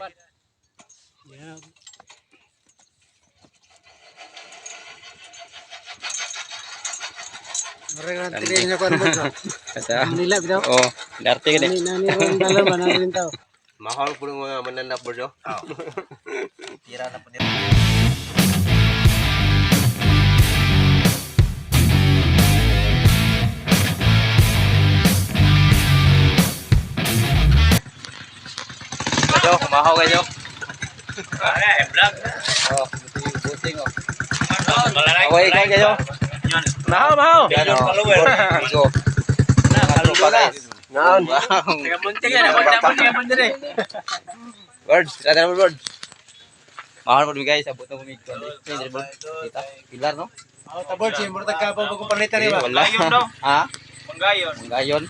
Yeah. Mereka tinggalnya kan betul. Nila bitaw. Oh, darte ka Nani nani ron dalam ba nani rin tao. Mahal po ng mga mananap bro. tira na po nila. Kayo, kumahaw kayo. Vlog. Oh, busing oh. Away ka kayo. Mahaw. Yan oh. Go. Nakalo pa guys. Naon. Taga munting yan, ako dire. Birds, tara mo birds. Mahal mo guys, abot na bumig. Kita, pilar no? Oh, tabor si murtag ka pa bagong palitan ba? Wala. Ha? Manggayon. Manggayon.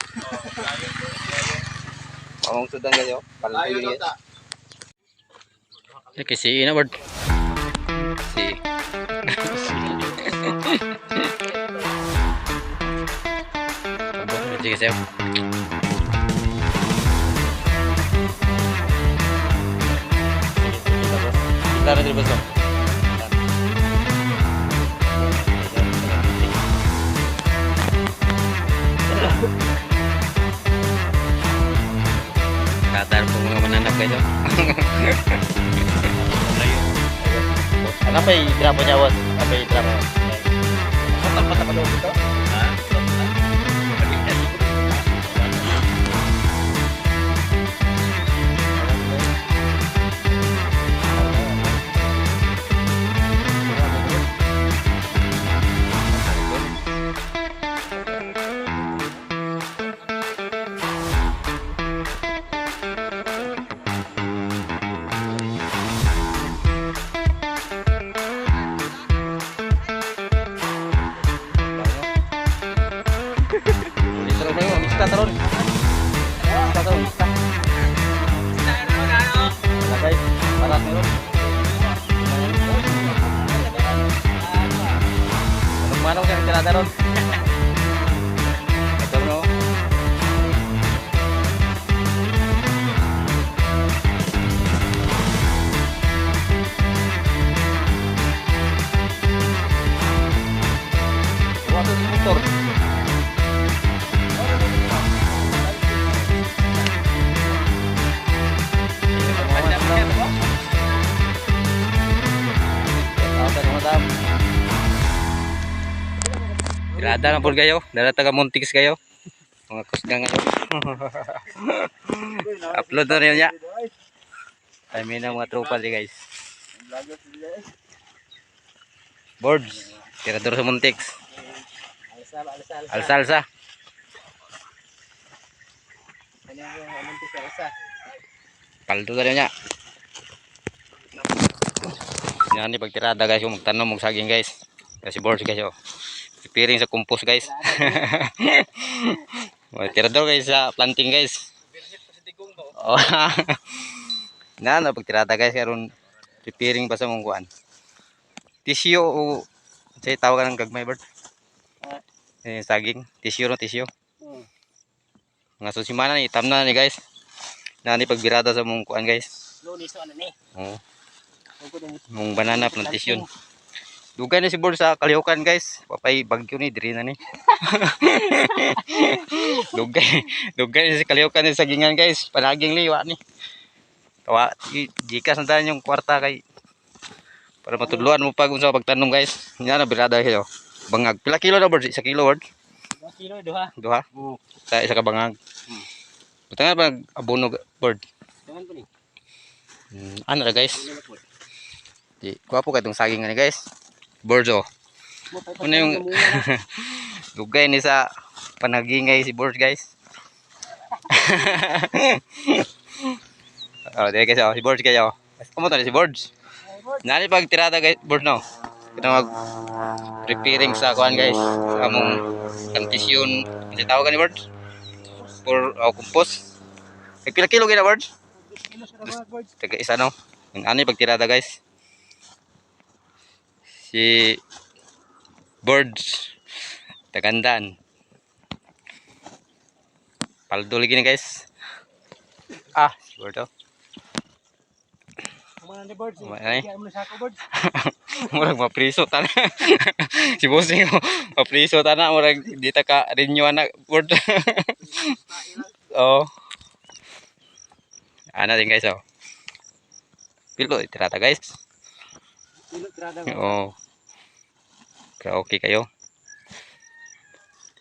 Pamong sudan kayo. Palagi guys. Kasi ina bird. Si. Sige sa'yo. Kita na dito ba? Katar po mga mananap kayo. Ano pa yung drama niya, Wad? Ano pa yung drama? Tapat na loob ito? Ha? Mista taron. Mista taron, mista. Lagay, parat meron. Manong yang tirada ron. Betul no. Waktu motor. Tirada na po kayo, dala taga Montigs kayo. Mga kusgang ano. Upload na rin niya. Time na mga tropa di guys. Boards, tirador sa Montigs. Alsa. Paldo na rin niya. Yan ni pagtirada guys, yung magtanong mong saging guys. Kasi boards guys oh. Preparing sa compost guys. Tirador guys sa planting guys. Oh. Na pagtirada guys karon preparing pa sa mong kuan. Tissue o say tawag ng gagmay bird. Saging, tissue no tissue. Nga susimana ni itam na ni guys. Na ni pagbirada sa mong kuan guys. Lunis ano ni? Oh. Mong banana plantation. Dugay na si Bor sa Kalihukan guys. Papay bagyo ni diri na ni. Dugay na si Kalihukan ni sa gingan guys. Panaging liwa ni. Tawa gikas na tayo yung kwarta kay para matudluan mo pag unsa pagtanong guys. Nya na birada kayo. Bangag. Pila kilo na Bor? 1 kilo Bor? 2 kilo duha. Duha? Sa isa ka bangag. Butangan pag abono Bor. Tangan po ni. Ano na guys? Di kuha po katong saging ni guys. Borjo. Ano yung lugay ni sa panagingay si Borj guys. Oh, dahil kasi si Borj kayo. Kumunta na si Borj. Nani pag tirada guys, Borj no. Kita mag preparing sa kuan guys. Sa among plantation. Kasi tawagan ni Borj. For compost. Pila kilo gina Borj? Taga isa no. Nani pag tirada guys. Si Birds Tagandan paldo lagi nih guys. Si Bird Mana ni birds? Ay. Kaya mo na sa ako birds. Murag mapriso tana. Si bossing mo mapriso tana murag di ta ka renew na word. Oh. Ana din guys oh. Pilo itirata guys. Pilo tirada. Oh. Okay kayo.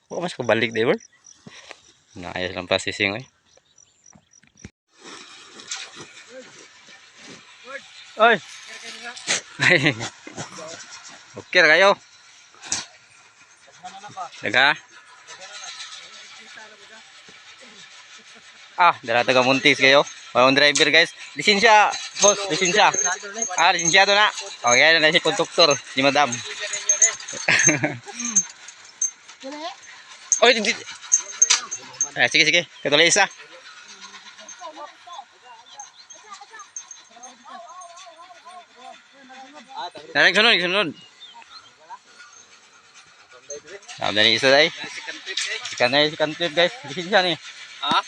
Wa mas kabalik di ba? Naayos lang processing oy. Oy. Okay ra kayo. Daga. Dala taga Muntis kayo. Walang driver guys. Lisensya, boss, lisensya. Lisensyado na. Okay, na si konduktor, si madam. Oy, sige, sige. Katuloy isa. Narang sunod, sunod. Dari isa day. Si kantrip guys. Lisensya ni.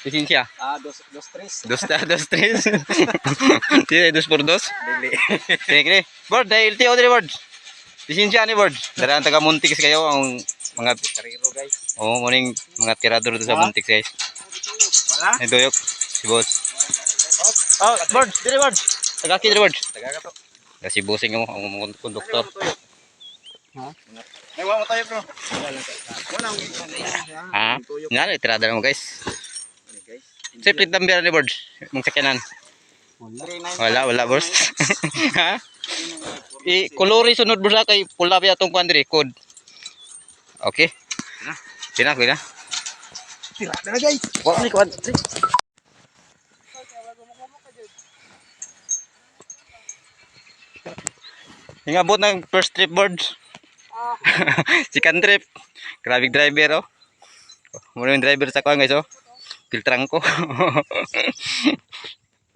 Lisensya. Dos tres. Dos tres. Tidak dos por dos. Kini kini. Board, dahil LTO diri board. Lisensya ni board. Dari ang taga Muntik kayo ang mga Kariro guys. oh, morning mga tirador dito sa Muntik guys. Wala? Ay doyok si boss. Oh, board, diri board. Taga kini board. Taga ka to. Si bossing mo ang konduktor. Ha? Ay, wa mo tayo bro. Wala. Nga, tirada mo guys. Guys. Siyempre tambira ni board. Mong sakyanan. Wala boss. Ha? Kolori sunod boss kay pula pa atong kuan diri code. Okay. Sina ko na. Tirada na guys. Wa ni kuan. Ingabot ng first trip board. Second trip. Grabe driver oh. Muna yung driver sa kuan guys oh. Filtrang ko.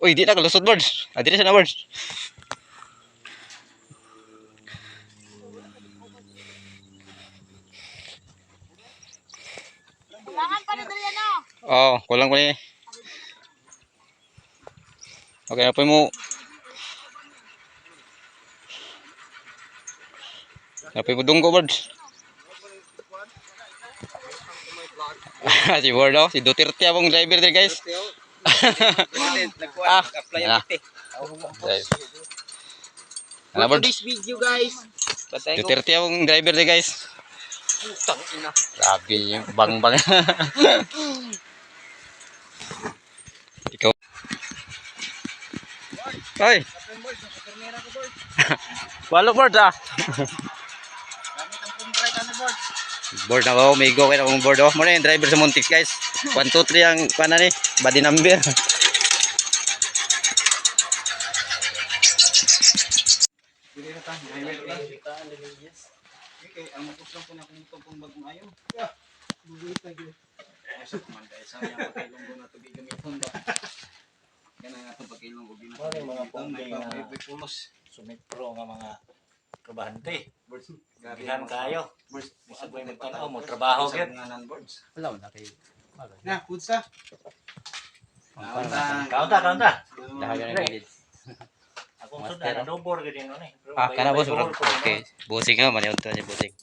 Uy, di na kalusot board. Di na siya na board. Kulangan pa rin dali ano? Oh, kulang pa ni. Okay, apa mo? Apa mo dunggo board? Si board oh, si Duterte abong driver din guys. Apply yan. Ano board? this video guys. Duterte abong driver din guys. Putang ina. Grabe yung bang-bang. Ikaw. Hoy. Walo board ah. Board na ba? May go kayo ng board oh. Muna yung driver sa Muntix guys. 1, 2, 3 ang pana ni. Body number. Ang mapuslang po na kung ito pong bagong ayaw. Bubulit na gila. Sa kumanday sa mga pagkailong na ito gamiton ba? Yan ang atong pagkailong ko gamiton. Mga pumbing na pulos. sumitro nga mga trabahante. Gabihan kayo. Bisa ko yung magtanaw mo, trabaho git. Wala na kayo. Na, kutsa. Kaunta. Dahagan ng gilid. Akong sudan, nadobor ka din nun eh. Kana boss. Okay. Bossing nga. Maniyon to niya bossing.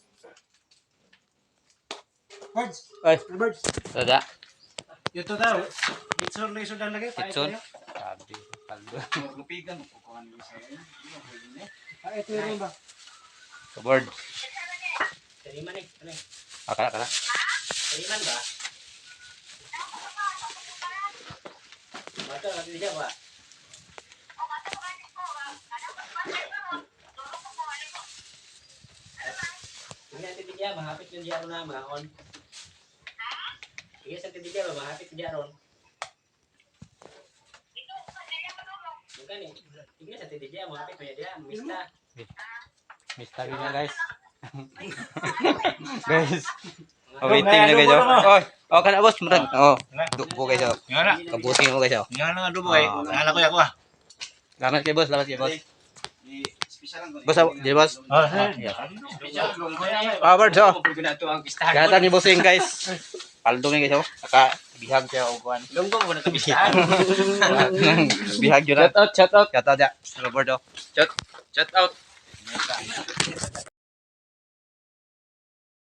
Birds. Ay. Birds. Tada. Ito daw. Bitsor na iso lagi. Kitson. Sabi. Kaldo. Lupigan mo. Kukuhan mo sa iyo. Ito rin ba? Board. Kaliman eh. Kala. Kaliman ba? Mata, natin siya ba? Sige sa titigya, mahapit yung diyaron na mahon. Sige sa titigya, mahapit yung diyaron. Bukan eh. Sige sa titigya, mahapit yung diyaron. Mista. Mystery na guys. Guys. Waiting na guys. Oh, kana boss, murag. Oh. Dupo guys. Ngana. Kabusin mo guys. Ngana nga dubo eh. Ngana ko ako ah. Lamat kay boss, lamat kay boss. Special lang. Boss, di boss. Oh, sir. Birds oh. Pag ginato ang pistahan. Gata ni bossing guys. Paldo ni guys oh. Aka Bihag siya o kuan. Lunggong mo na kabisahan. Bihag yun na. Shout out, shout out. Shout out ya. Roberto. Shout out.